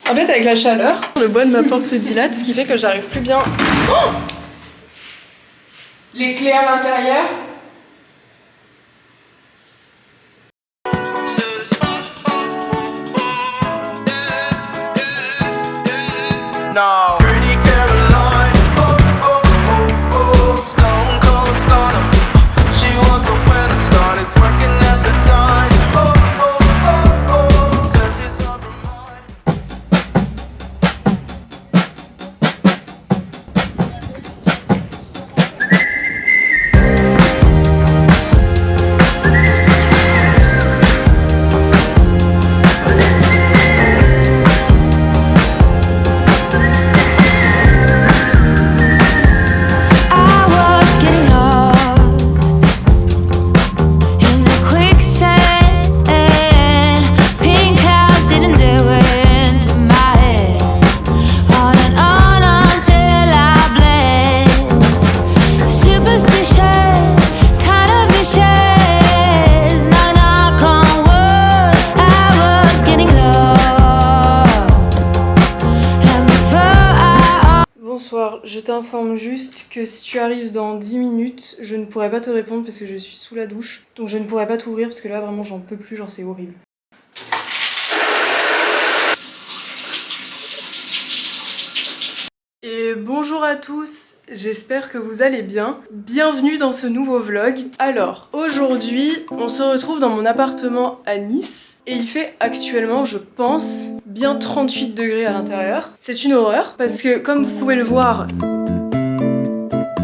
En fait, avec la chaleur, le bois de ma porte se dilate, ce qui fait que j'arrive plus bien. Oh, les clés à l'intérieur. No. Pretty Caroline, oh, oh, oh, oh, stone cold stunner. She was a winner, started working at the diner. Oh, oh, oh, oh, surface of her mind. I was getting lost in the quicksand. Pink clouds didn't do into my head. On and on until I bled. Superstitious, kind of vicious. Knock on wood. I was getting lost. And before I Bonsoir, je t'informe juste que si tu arrives dans 10 minutes, je ne pourrai pas te répondre parce que je suis sous la douche. Donc je ne pourrai pas t'ouvrir parce que là vraiment j'en peux plus, genre c'est horrible. Et bonjour à tous, j'espère que vous allez bien. Bienvenue dans ce nouveau vlog. Alors, aujourd'hui, on se retrouve dans mon appartement à Nice et il fait actuellement, je pense, bien 38 degrés à l'intérieur. C'est une horreur parce que, comme vous pouvez le voir,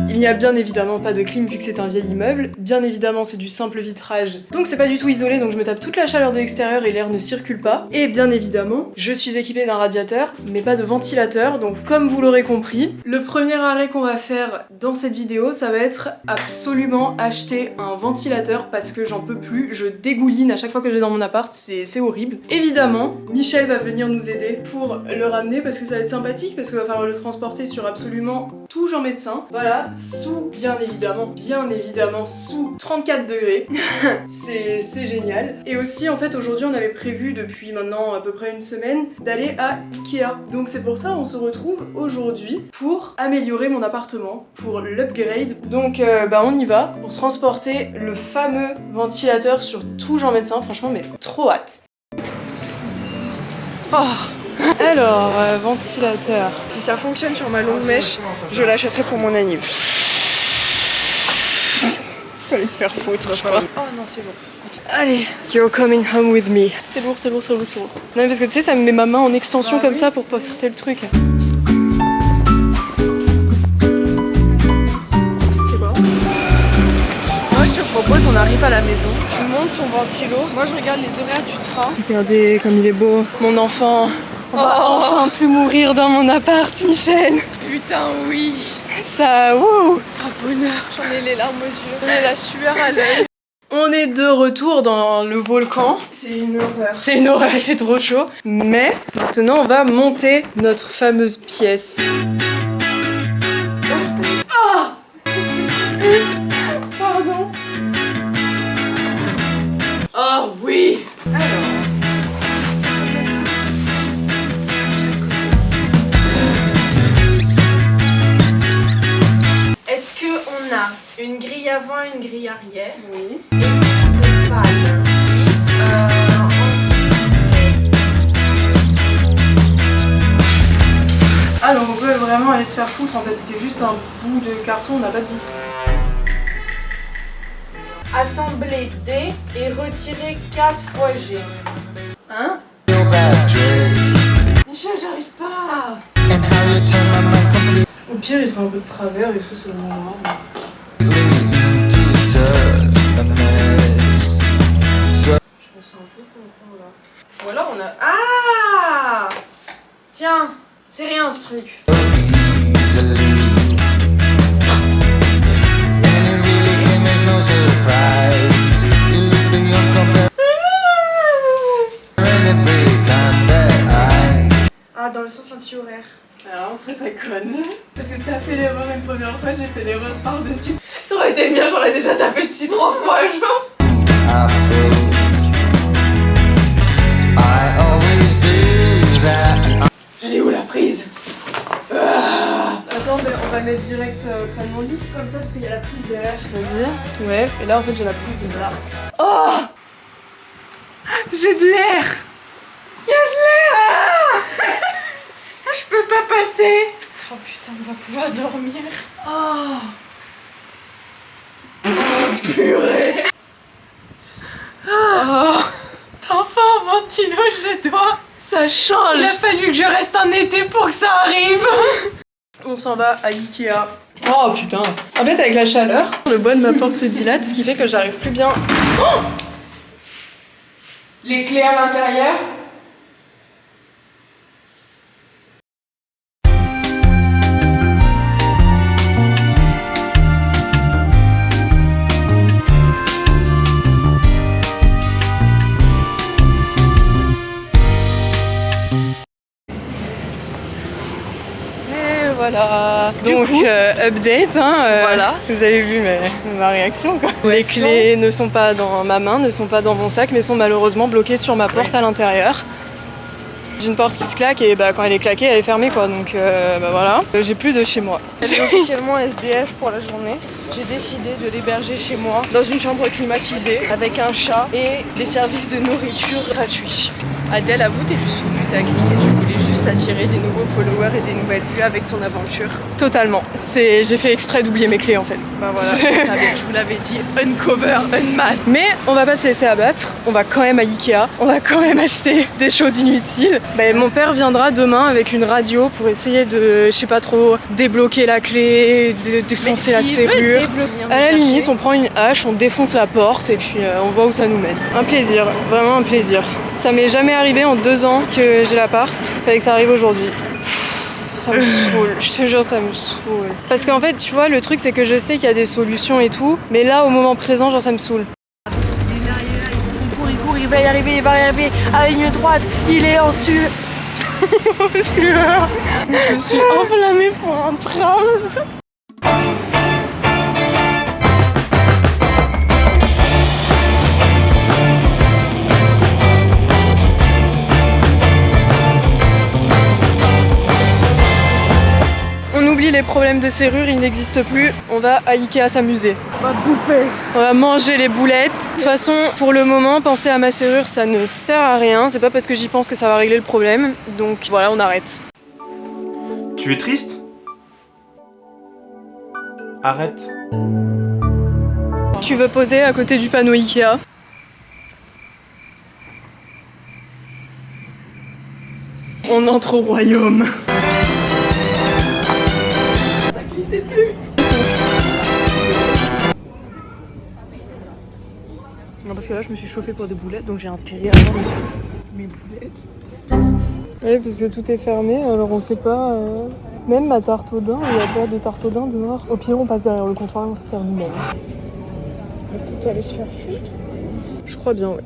il n'y a bien évidemment pas de clim vu que c'est un vieil immeuble. Bien évidemment, c'est du simple vitrage. Donc c'est pas du tout isolé, donc je me tape toute la chaleur de l'extérieur et l'air ne circule pas. Et bien évidemment, je suis équipée d'un radiateur, mais pas de ventilateur. Donc comme vous l'aurez compris, le premier arrêt qu'on va faire dans cette vidéo, ça va être absolument acheter un ventilateur parce que j'en peux plus. Je dégouline à chaque fois que je vais dans mon appart, c'est horrible. Évidemment, Michel va venir nous aider pour le ramener parce que ça va être sympathique, parce qu'il va falloir le transporter sur absolument tout Jean Médecin. Voilà. Sous, bien évidemment, sous 34 degrés. c'est génial. Et aussi, en fait, aujourd'hui, on avait prévu, depuis maintenant à peu près une semaine, d'aller à Ikea. Donc c'est pour ça on se retrouve aujourd'hui pour améliorer mon appartement, pour l'upgrade. Donc on y va pour transporter le fameux ventilateur sur tout Jean Médecin. Franchement, mais trop hâte. Alors, ventilateur. Si ça fonctionne sur ma longue mèche, je l'achèterai pour mon anniv. Tu peux aller te faire foutre, je crois. Oh non, c'est bon. Allez, you're coming home with me. C'est lourd. Non mais parce que tu sais, ça me met ma main en extension comme ça pour pas sortir le truc. C'est quoi? Moi, je te propose, on arrive à la maison, tu montes ton ventilo, moi je regarde les horaires du train. Regardez comme il est beau, mon enfant. On va enfin plus mourir dans mon appart, Michel. Putain, oui. Ça, wouh. Ah, bonheur, j'en ai les larmes aux yeux, j'en ai la sueur à l'œil. On est de retour dans le volcan. C'est une horreur. C'est une horreur, il fait trop chaud. Mais maintenant, on va monter notre fameuse pièce. Ah! Pardon. Oh oui. Alors, c'est pas facile. Est-ce qu'on a une grille avant et une grille arrière? Oui. Et une palle. Ah donc on peut vraiment aller se faire foutre en fait, c'est juste un bout de carton, on n'a pas de vis. Assembler D et retirer 4 fois G. Hein? Your bad dress Michel, j'arrive pas. and how you turn my mind completely Au pire, il sera un peu de travers, est-ce que c'est vraiment grave? into such a mess. Je me sens un peu con là. Ou alors on a... Ah! Tiens, c'est rien ce truc. Easily, and it really came as no surprise. You look beyond compare, and every time that I Ah, dans le sens anti-horaire. Alors, très très conne. Parce que t'as fait l'erreur une première fois, j'ai fait l'erreur par-dessus. Ça aurait été bien, j'aurais déjà tapé dessus 3 fois, genre. I feel I always do that. mettre direct près de mon lit, comme ça, parce qu'il y a la prise d'air. Vas-y. Ouais, et là en fait j'ai la prise là. Oh, j'ai de l'air. Il y a de l'air. Je peux pas passer. Oh putain, on va pouvoir dormir. Oh, purée. Oh, t'as enfin un ventilo chez toi. Ça change. Il a fallu que je reste un été pour que ça arrive. On s'en va à Ikea. Oh putain. En fait avec la chaleur, le bois de ma porte se dilate, ce qui fait que j'arrive plus bien. Oh, les clés à l'intérieur. Voilà, donc update, hein, voilà. Vous avez vu ma réaction quoi. Les clés ne sont pas dans ma main, ne sont pas dans mon sac, mais sont malheureusement bloquées sur ma porte à l'intérieur. J'ai une porte qui se claque et quand elle est claquée, elle est fermée quoi, donc voilà. J'ai plus de chez moi. Elle est officiellement SDF pour la journée. J'ai décidé de l'héberger chez moi, dans une chambre climatisée, avec un chat et des services de nourriture gratuits. Adèle, avoue, t'es juste une putaclic et tu voulais juste attirer des nouveaux followers et des nouvelles vues avec ton aventure. Totalement. J'ai fait exprès d'oublier mes clés en fait. Bah voilà, je vous l'avais dit, uncover, unmask. Mais on va pas se laisser abattre, on va quand même à Ikea, on va quand même acheter des choses inutiles. Mon père viendra demain avec une radio pour essayer de, je sais pas trop, débloquer la clé, défoncer la serrure. À la limite, on prend une hache, on défonce la porte et puis on voit où ça nous mène. Un plaisir, vraiment un plaisir. Ça m'est jamais arrivé en 2 ans que j'ai l'appart, fallait que ça arrive aujourd'hui. Ça me saoule, je te jure ça me saoule. Parce qu'en fait tu vois le truc c'est que je sais qu'il y a des solutions et tout, mais là au moment présent genre ça me saoule. Il court, il va y arriver, à la ligne droite, il est en sueur. Je me suis enflammée pour un tram. On oublie les problèmes de serrure, ils n'existent plus. On va à Ikea s'amuser. On va bouffer. On va manger les boulettes. De toute façon, pour le moment, penser à ma serrure, ça ne sert à rien. C'est pas parce que j'y pense que ça va régler le problème. Donc voilà, on arrête. Tu es triste? Arrête. Tu veux poser à côté du panneau Ikea? On entre au royaume. Non, parce que là je me suis chauffée pour des boulettes donc j'ai intérêt à avoir mes boulettes. Oui, parce que tout est fermé alors on sait pas. Même ma tarte au daim, il y a pas de tarte au daim dehors. Au pire, on passe derrière le comptoir et on se sert nous-mêmes. Est-ce qu'on peut aller se faire foutre? Je crois bien, ouais.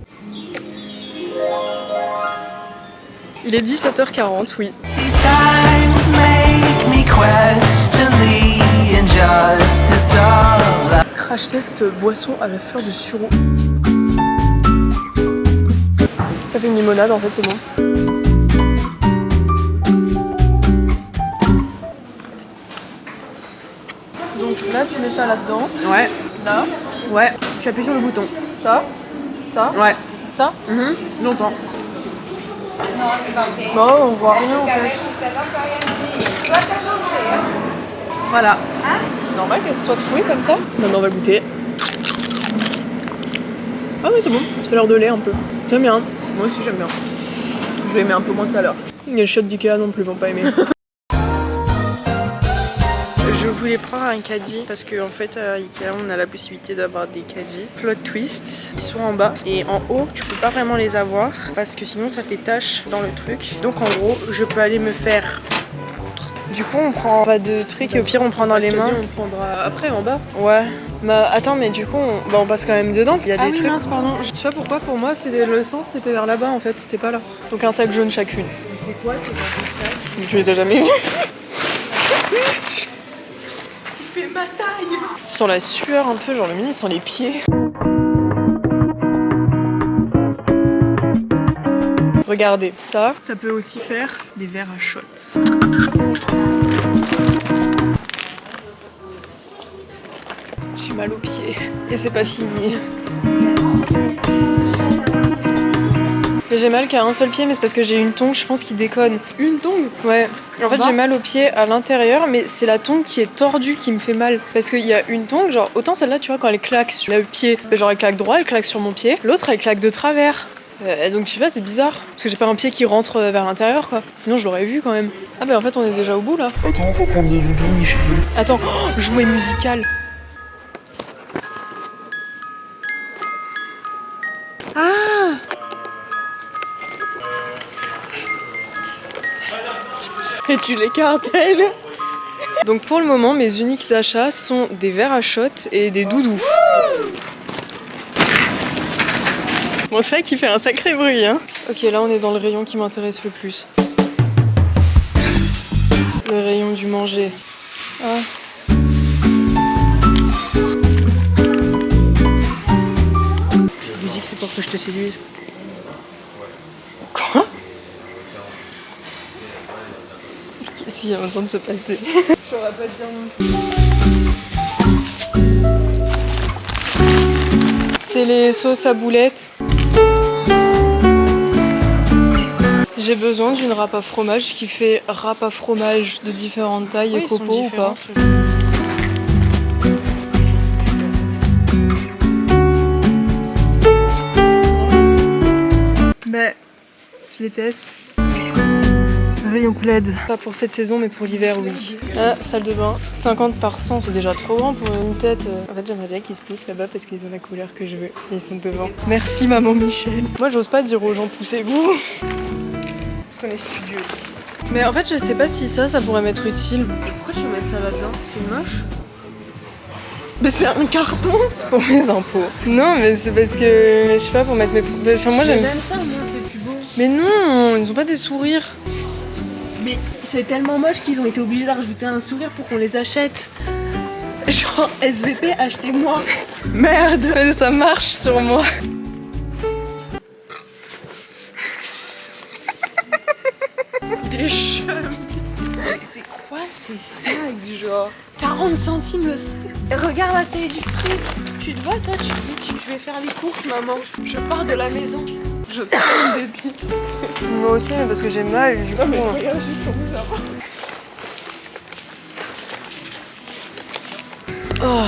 Il est 17h40, oui. These times make me question the injustice of life. Crash test boisson à la fleur de sureau. Ça fait une limonade en fait, c'est bon. Donc là, tu mets ça là-dedans. Ouais. Là. Ouais. Tu appuies sur le bouton. Ça. Ça. Ouais. Ça. Longtemps. Bon, on voit rien en fait. Voilà. C'est normal qu'elle se soit secouée comme ça. Maintenant, on va goûter. Ah oui, c'est bon. Ça fait l'heure de lait un peu. J'aime bien. Moi aussi j'aime bien. Je vais aimer un peu moins tout à l'heure. Les chiottes d'Ikea non plus vont pas aimer. Je voulais prendre un caddie parce qu'en fait à Ikea on a la possibilité d'avoir des caddies. Plot twist, ils sont en bas et en haut tu peux pas vraiment les avoir parce que sinon ça fait tache dans le truc. Donc en gros je peux aller me faire. Du coup on prend pas de trucs et au pire on prend dans les mains. On prendra après en bas. Ouais. Bah attends mais du coup on passe quand même dedans. Il y a des trucs. Mince, pardon. Je sais pas pourquoi pour moi le sens c'était vers là-bas en fait, c'était pas là. Donc un sac jaune chacune. Mais c'est quoi ces sacs? Je les ai jamais vus. Il fait ma taille. Il sent la sueur un peu, genre le mini, il sent les pieds. Regardez, ça peut aussi faire des verres à shot. J'ai mal aux pieds. Et c'est pas fini. Mais j'ai mal qu'à un seul pied, mais c'est parce que j'ai une tongue, je pense, qui déconne. Une tongue? Ouais. En fait, j'ai mal au pied à l'intérieur, mais c'est la tongue qui est tordue qui me fait mal. Parce qu'il y a une tongue, genre, autant celle-là, tu vois, quand elle claque sur le pied, genre elle claque droit, elle claque sur mon pied. L'autre, elle claque de travers. Donc je sais pas, c'est bizarre. Parce que j'ai pas un pied qui rentre vers l'intérieur, quoi. Sinon, je l'aurais vu quand même. Ah bah en fait, on est déjà au bout, là. Attends, faut prendre des doudous, Michel. Attends, oh, jouet musical. Ah! Et tu l'écartes, elle? Donc pour le moment, mes uniques achats sont des verres à shot et des doudous. Bon, c'est vrai qu'il fait un sacré bruit, hein. Ok, là on est dans le rayon qui m'intéresse le plus. Le rayon du manger. Ah. La musique, c'est pour que je te séduise. Quoi? Qu'est-ce qu'il y a en train de se passer? Je saurais pas te dire non plus. C'est les sauces à boulettes. J'ai besoin d'une râpe à fromage qui fait râpe à fromage de différentes tailles et copeaux ou pas? Bah, je les teste. Rayon plaid. Pas pour cette saison, mais pour l'hiver, oui. Ah, salle de bain. 50 par 100, c'est déjà trop grand pour une tête. En fait, j'aimerais bien qu'ils se poussent là-bas parce qu'ils ont la couleur que je veux. Et ils sont devant. Merci, maman Michel. Moi, j'ose pas dire aux gens, poussez-vous. Parce qu'on est studieux ici. Mais en fait, je sais pas si ça pourrait m'être utile. Pourquoi tu veux mettre ça là-dedans? C'est moche? Mais c'est un carton. C'est pour mes impôts. Non, mais c'est parce que, je sais pas, pour mettre mes... Enfin, moi, j'aime... Même ça, moi, c'est plus beau. Mais non, ils ont pas des sourires. Mais c'est tellement moche qu'ils ont été obligés de rajouter un sourire pour qu'on les achète. Genre, SVP, achetez-moi. Merde. Mais ça marche sur moi. Des chums. C'est quoi ces sacs, genre 40 centimes le sac. Et regarde la taille du truc. Tu te vois, toi, tu dis que je vais faire les courses, maman. Je pars de la maison. Je prends des pieds. Moi aussi, mais parce que j'ai mal, du coup. Mais regarde juste comme ça. Oh.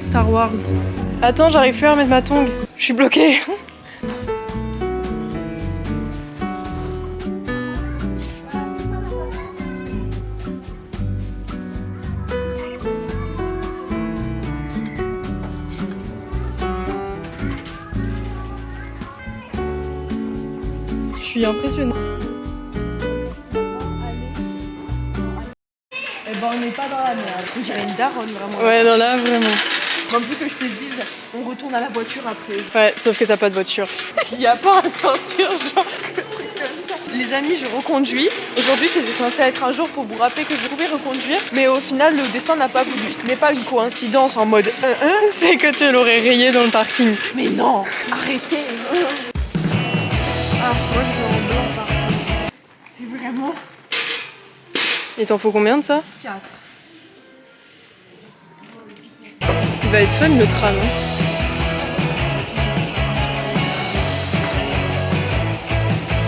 Star Wars. Attends, j'arrive plus à remettre ma tongue. Je suis bloquée. Je suis impressionnée. Eh ben, on n'est pas dans la merde. On dirait une daronne, vraiment. Ouais, non, là, vraiment. Comme plus que je te dise, on retourne à la voiture après. Ouais, sauf que t'as pas de voiture. Il n'y a pas à sortir, genre. Les amis, je reconduis. Aujourd'hui, c'était censé être un jour pour vous rappeler que je pouvais reconduire. Mais au final, le destin n'a pas voulu. Ce n'est pas une coïncidence en mode C'est que tu l'aurais rayé dans le parking. Mais non, arrêtez. Ah, moi je veux en blanc par contre. C'est vraiment Il t'en faut combien de ça? 4. Il va être fun le tram. Hein.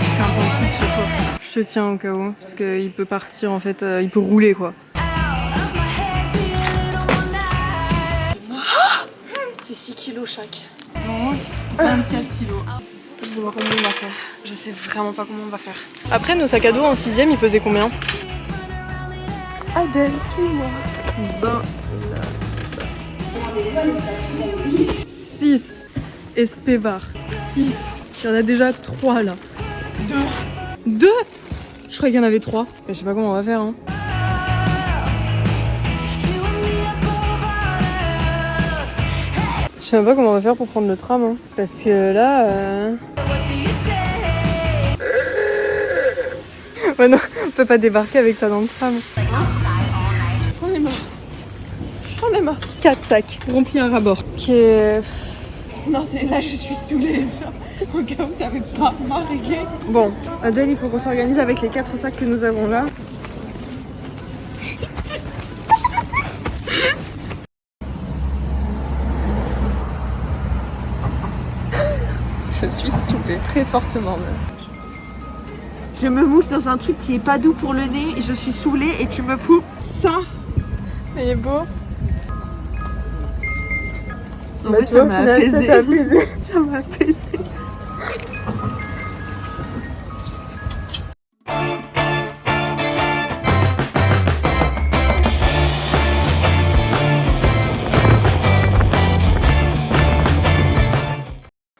C'est un bon coup ce soir. Je te tiens au cas où, parce qu'il peut partir en fait, il peut rouler quoi. C'est 6 kilos chaque. 27 kilos. Je sais pas combien on va faire. Je sais vraiment pas comment on va faire. Après, nos sacs à dos en 6ème, ils pesaient combien? Adèle, suis-moi. 6 SP-Bar. 6. Il y en a déjà 3 là. 2? Je croyais qu'il y en avait 3. Je sais pas comment on va faire. Hein. Je sais même pas comment on va faire pour prendre le tram. Hein. Parce que là... Ouais, non, on peut pas débarquer avec ça dans le tram. J'en ai marre. 4 sacs remplis à ras-bord. Ok. Non, c'est là, je suis saoulée. Genre, au cas où t'avais pas marqué. Bon, Adèle, il faut qu'on s'organise avec les 4 sacs que nous avons là. plaît, très fortement même. Je me mouche dans un truc qui est pas doux pour le nez et je suis saoulée et tu me poupes ça. Il est beau. Ouais, tu vois, au final, ça t'a apaisé. Ça m'a apaisé.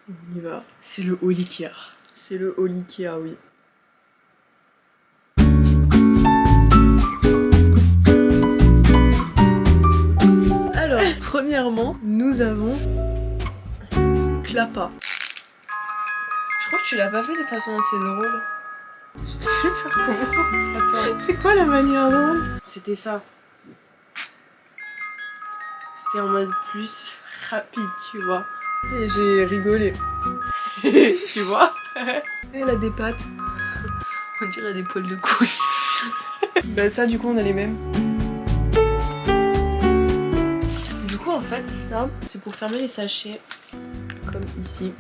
On y va. C'est le haul Ikea. C'est le haul Ikea, oui. Alors, premièrement, nous avons Clapa. Je crois que tu l'as pas fait de façon assez drôle. Je t'ai fait faire comment? Attends. C'est quoi la manière drôle? C'était ça. C'était en mode plus rapide, tu vois. Et j'ai rigolé. Tu vois? Elle a des pattes. On dirait des poils de couille. Bah ça, du coup, on a les mêmes. Du coup, en fait, ça, c'est pour fermer les sachets. Comme ici.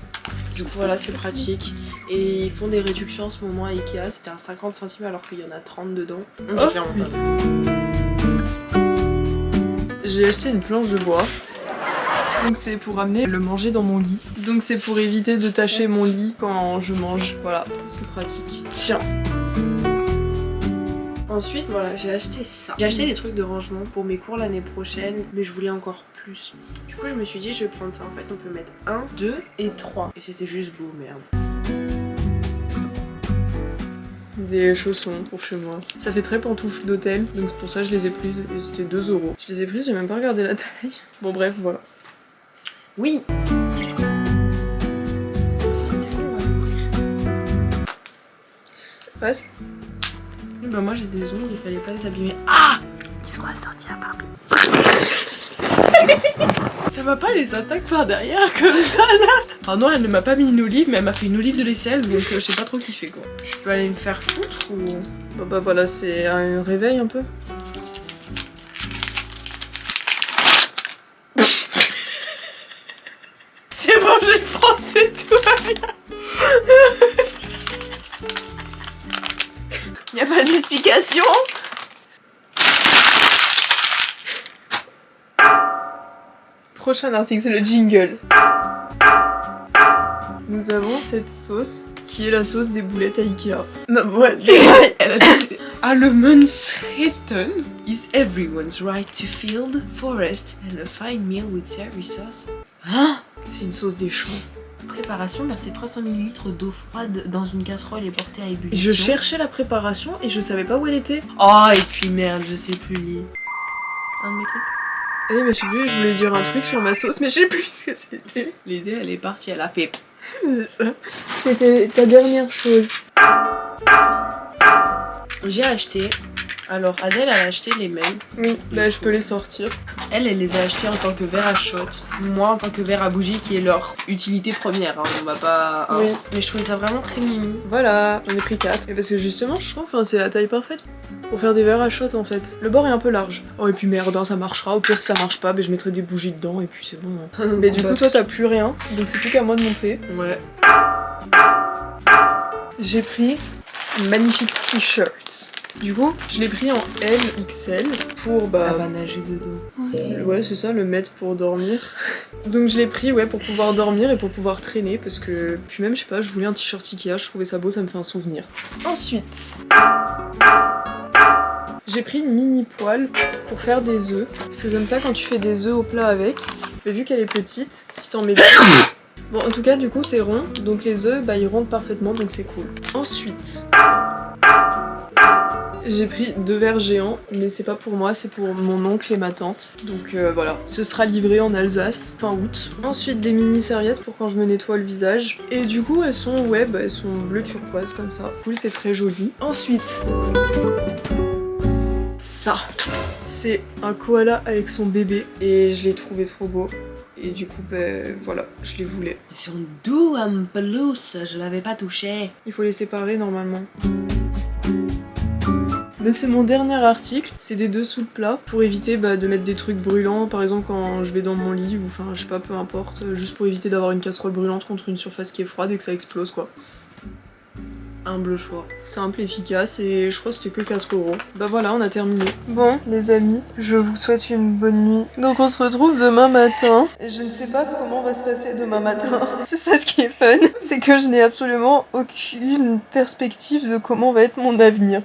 Du coup, voilà, c'est pratique. Et ils font des réductions en ce moment à Ikea. C'était à 50 centimes alors qu'il y en a 30 dedans. Oh, j'ai acheté une planche de bois. Donc c'est pour amener le manger dans mon lit. Donc c'est pour éviter de tacher mon lit quand je mange. Voilà, c'est pratique. Tiens. Ensuite, voilà, j'ai acheté ça. J'ai acheté des trucs de rangement pour mes cours l'année prochaine, mais je voulais encore plus. Du coup, je me suis dit, je vais prendre ça. En fait, on peut mettre 1, 2 et 3. Et c'était juste beau, merde. Des chaussons pour chez moi. Ça fait très pantoufle d'hôtel, donc c'est pour ça que je les ai prises. Et c'était 2 €. Je les ai prises, j'ai même pas regardé la taille. Bon, bref, voilà. Oui. Passe. Bah moi j'ai des ongles, il fallait pas les abîmer. Ah! Ils sont assortis à Barbie. Ça va pas, les attaques par derrière comme ça là. Ah non, elle ne m'a pas mis une olive, mais elle m'a fait une olive de l'aisselle, donc je sais pas trop kiffer quoi. Je peux aller me faire foutre ou... Bah voilà, c'est un réveil un peu. C'est bon, j'ai le français, tout va bien. Y a pas d'explication. Prochain article, c'est le jingle. Nous avons cette sauce qui est la sauce des boulettes à Ikea. Non, ouais, elle a dit Allemansretten is everyone's right to field, forest and a fine meal with savory sauce. Hein? C'est une sauce des champs. Préparation, verser 300 ml d'eau froide dans une casserole et porter à ébullition. Je cherchais la préparation et je savais pas où elle était. Oh, et puis merde, je sais plus lire. C'est un de mes trucs. Eh mais je sais plus, je voulais dire un truc sur ma sauce, mais je sais plus ce que c'était. L'idée, elle est partie, elle a fait... C'est ça. C'était ta dernière chose. J'ai acheté... Alors, Adèle, elle a acheté les mêmes. Oui, bah je peux les sortir. Elle les a achetés en tant que verre à shot. Moi, en tant que verre à bougie, qui est leur utilité première. Hein. On va pas... Hein. Oui. Mais je trouvais ça vraiment très mimi. Voilà, j'en ai pris 4. Et parce que justement, je trouve que c'est la taille parfaite pour faire des verres à shot en fait. Le bord est un peu large. Oh, et puis merde, hein, ça marchera. Au pire, si ça marche pas, bah, je mettrai des bougies dedans et puis c'est bon. Hein. Mais du coup, toi, t'as plus rien. Donc c'est plus qu'à moi de montrer. Ouais. J'ai pris un magnifique t-shirt. Du coup, je l'ai pris en L, XL pour bah... Elle va nager dedans. Oui. Ouais, c'est ça, le mettre pour dormir. Donc je l'ai pris, ouais, pour pouvoir dormir et pour pouvoir traîner parce que... Puis même, je sais pas, je voulais un t-shirt Ikea, je trouvais ça beau, ça me fait un souvenir. Ensuite... J'ai pris une mini poêle pour faire des œufs. Parce que comme ça, quand tu fais des œufs au plat avec, bah, vu qu'elle est petite, si t'en mets deux... Bon, en tout cas, du coup, c'est rond. Donc les œufs, bah, ils rondent parfaitement, donc c'est cool. Ensuite... J'ai pris 2 verres géants, mais c'est pas pour moi, c'est pour mon oncle et ma tante. Donc voilà, ce sera livré en Alsace, fin août. Ensuite des mini serviettes pour quand je me nettoie le visage. Et du coup elles sont, ouais, bah, elles sont bleu turquoise comme ça. Cool, c'est très joli. Ensuite, ça, c'est un koala avec son bébé et je l'ai trouvé trop beau. Et du coup, ben voilà, je les voulais. Ils sont doux en pelouse, je l'avais pas touché. Il faut les séparer normalement. Mais c'est mon dernier article, c'est des dessous de plat pour éviter de mettre des trucs brûlants, par exemple quand je vais dans mon lit ou enfin je sais pas, peu importe, juste pour éviter d'avoir une casserole brûlante contre une surface qui est froide et que ça explose quoi. Humble choix. Simple, efficace et je crois que c'était que 4€. Bah voilà, on a terminé. Bon, les amis, je vous souhaite une bonne nuit. Donc on se retrouve demain matin. Je ne sais pas comment va se passer demain matin. C'est ça ce qui est fun. C'est que je n'ai absolument aucune perspective de comment va être mon avenir.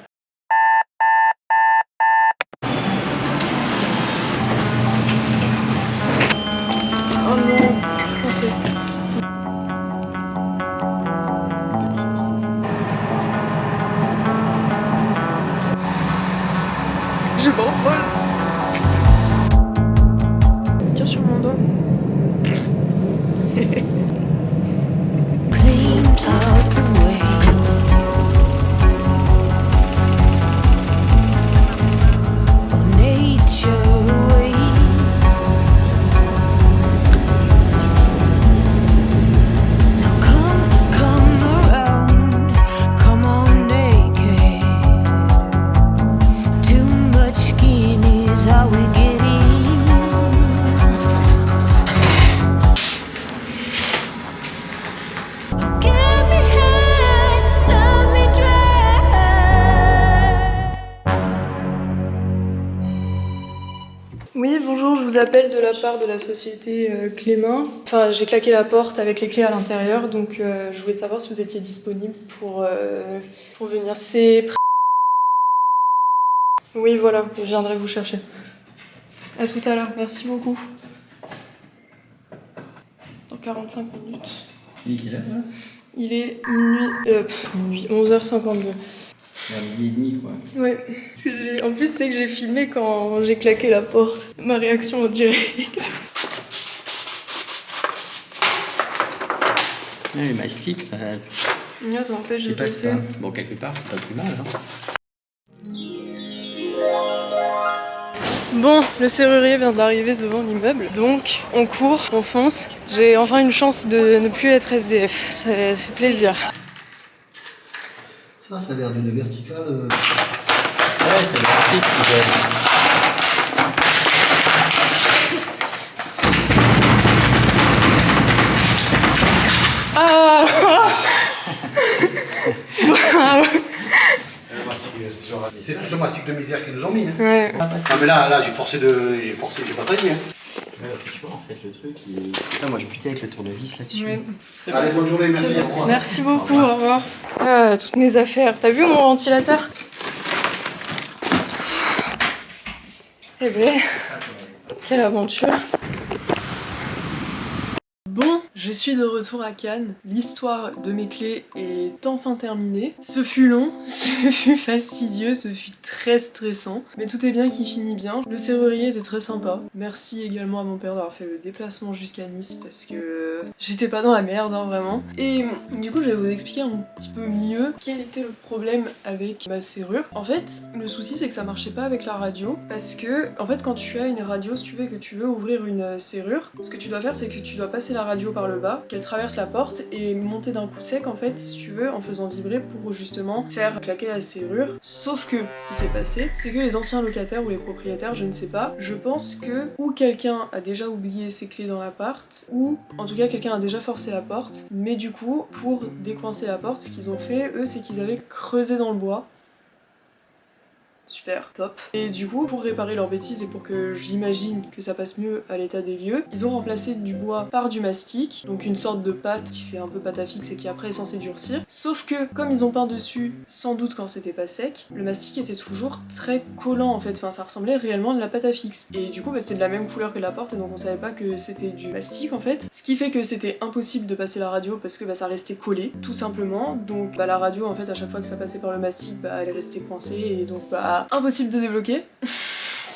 Oh non, je pensais. Je m'envole. Tiens sur mon doigt. Clean up away. Oh, nature way. Now come around, come on naked. Too much skin is all we getting. Get me high, let me dry. Oui, bonjour, je vous appelle de la part de la société Clément. Enfin, j'ai claqué la porte avec les clés à l'intérieur, donc je voulais savoir si vous étiez disponible pour venir. C'est... Oui, voilà, je viendrai vous chercher. À tout à l'heure, merci beaucoup. Dans 45 minutes. Il est quelle heure là? Il est minuit, 11h52. Vers midi et demi quoi. Ouais. Parce que en plus, c'est que j'ai filmé quand j'ai claqué la porte. Ma réaction en direct. Ouais, le mastic ça. Là, ça m'empêche de C'est pas bosser. ça. Bon, quelque part, c'est pas plus mal. Hein. Bon, le serrurier vient d'arriver devant l'immeuble, donc on court, on fonce. J'ai enfin une chance de ne plus être SDF, ça fait plaisir. Ça a l'air d'une verticale. Ouais, c'est le mastic qui doit. Ah C'est tout ce mastic de misère qu'ils nous ont mis. Hein. Ouais. Ah mais là j'ai forcé, j'ai pas taillé. Hein. Ouais, parce que tu vois, en fait, le truc, c'est ça, moi je butais avec le tournevis là-dessus. Ouais. Allez, bonne journée, merci. Au revoir. Merci beaucoup, au revoir. Ah, toutes mes affaires. T'as vu mon ventilateur? Eh ben, quelle aventure. Bon, je suis de retour à Cannes. L'histoire de mes clés est enfin terminée. Ce fut long, ce fut fastidieux, ce fut très stressant. Mais tout est bien qui finit bien. Le serrurier était très sympa. Merci également à mon père d'avoir fait le déplacement jusqu'à Nice parce que j'étais pas dans la merde, hein, vraiment. Et du coup, je vais vous expliquer un petit peu mieux quel était le problème avec ma serrure. En fait, le souci c'est que ça marchait pas avec la radio parce que, en fait, quand tu as une radio, si tu veux que tu veux ouvrir une serrure, ce que tu dois faire c'est que tu dois passer la radio par le bas, qu'elle traverse la porte et monter d'un coup sec en fait si tu veux en faisant vibrer pour justement faire claquer la serrure. Sauf que ce qui s'est passé c'est que les anciens locataires ou les propriétaires, je ne sais pas, je pense que ou quelqu'un a déjà oublié ses clés dans l'appart ou en tout cas quelqu'un a déjà forcé la porte, mais du coup pour décoincer la porte ce qu'ils ont fait eux c'est qu'ils avaient creusé dans le bois. Super, top. Et du coup, pour réparer leurs bêtises et pour que j'imagine que ça passe mieux à l'état des lieux, ils ont remplacé du bois par du mastic, donc une sorte de pâte qui fait un peu pâte à fixe et qui après est censée durcir. Sauf que, comme ils ont peint dessus, sans doute quand c'était pas sec, le mastic était toujours très collant en fait, enfin ça ressemblait réellement de la pâte à fixe. Et du coup, c'était de la même couleur que la porte et donc on savait pas que c'était du mastic en fait. Ce qui fait que c'était impossible de passer la radio parce que ça restait collé, tout simplement. Donc la radio en fait à chaque fois que ça passait par le mastic, elle restait coincée et donc impossible de débloquer.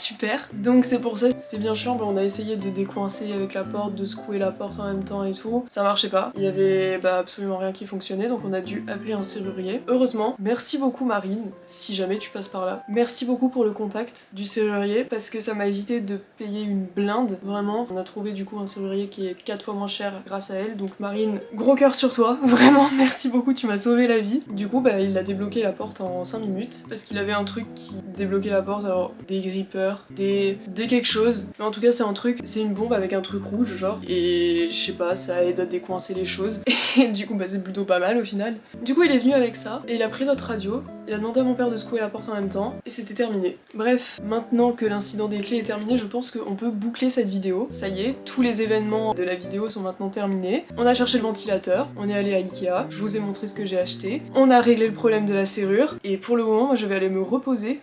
super. Donc c'est pour ça, c'était bien chiant, on a essayé de décoincer avec la porte, de secouer la porte en même temps et tout. Ça marchait pas, il y avait absolument rien qui fonctionnait, donc on a dû appeler un serrurier. Heureusement, merci beaucoup Marine, si jamais tu passes par là. Merci beaucoup pour le contact du serrurier, parce que ça m'a évité de payer une blinde, vraiment. On a trouvé du coup un serrurier qui est 4 fois moins cher grâce à elle, donc Marine, gros cœur sur toi, vraiment merci beaucoup, tu m'as sauvé la vie. Du coup il a débloqué la porte en 5 minutes, parce qu'il avait un truc qui débloquait la porte, alors des grippeurs, des quelque chose, mais en tout cas c'est un truc, c'est une bombe avec un truc rouge genre, et je sais pas, ça aide à décoincer les choses, et du coup c'est plutôt pas mal au final. Du coup il est venu avec ça, et il a pris notre radio, il a demandé à mon père de secouer la porte en même temps, et c'était terminé. Bref, maintenant que l'incident des clés est terminé, je pense qu'on peut boucler cette vidéo. Ça y est, tous les événements de la vidéo sont maintenant terminés. On a cherché le ventilateur, on est allé à Ikea, je vous ai montré ce que j'ai acheté, on a réglé le problème de la serrure, et pour le moment, moi je vais aller me reposer,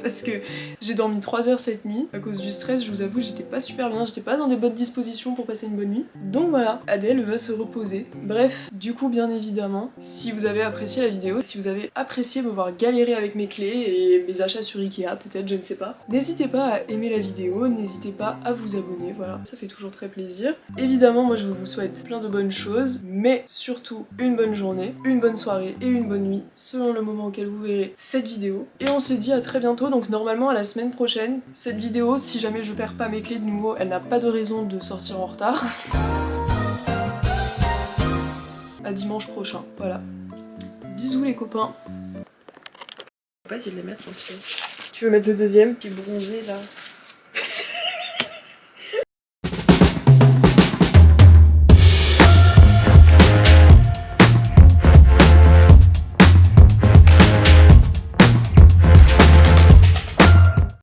parce que j'ai dormi 3 heures cette nuit. À cause du stress, je vous avoue, j'étais pas super bien, j'étais pas dans des bonnes dispositions pour passer une bonne nuit. Donc voilà, Adèle va se reposer. Bref, du coup, bien évidemment, si vous avez apprécié la vidéo, si vous avez apprécié me voir galérer avec mes clés et mes achats sur Ikea, peut-être, je ne sais pas, n'hésitez pas à aimer la vidéo, n'hésitez pas à vous abonner, voilà, ça fait toujours très plaisir. Évidemment, moi je vous souhaite plein de bonnes choses, mais surtout une bonne journée, une bonne soirée et une bonne nuit, selon le moment auquel vous verrez cette vidéo. Et on se dit à très bientôt, donc normalement à la semaine prochaine. Cette vidéo, si jamais je perds pas mes clés de nouveau, elle n'a pas de raison de sortir en retard. À dimanche prochain, voilà. Bisous les copains. Je sais pas si je vais les mettre en fait. Tu veux mettre le deuxième? Petit bronzé là.